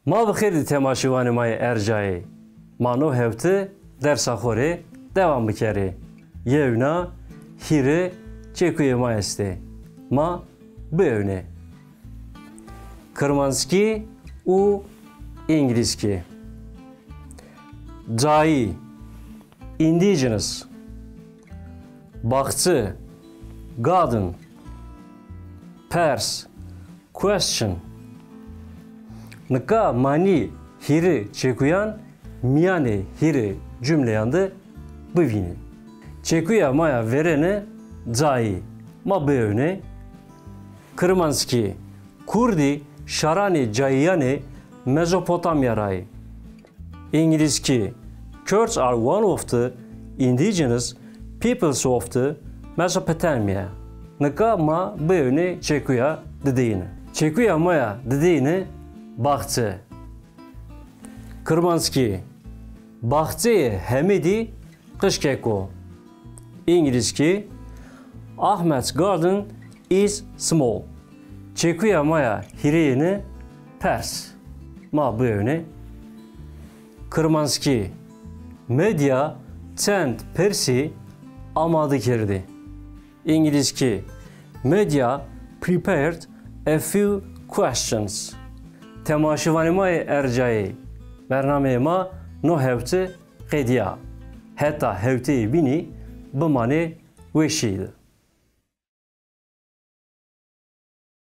Ma bixêr temaşîvanê ma yê Ercayê. Mano hevti dersa xorê devam bikerê. Yewna hîrê çêkuyê ma est. Ma biewne. Kirmanskî û İngilîskî. Cayî, indigenous. Baxçı, garden. Pers, question. Nika mani hiri çekuyan miyane hiri cümleyandı bivini. Çekuya maya verene cayî ma biewne. Kirmanskî, Kurdi şarani cayiyane Mezopotamyarayı. İngilizki, Kurds are one of the indigenous peoples of the Mesopotamia. Nika ma biewne çekuya dideyine. Çekuya maya dideyine Baxçı. Kirmanskî, Baxçeyê hemidî qişkeko. İngilizki, Ahmed's garden is small. Çekuya maya hireyini Pers. Ma biewne. Kirmanskî, medya çend Persî amade kirdi. İngilizki, media prepared a few questions. Temaşîvanê ma yê Ercayê. Bernameyê ma no hevti qediya. Heta hevteyê bînî bimanê weşîdi.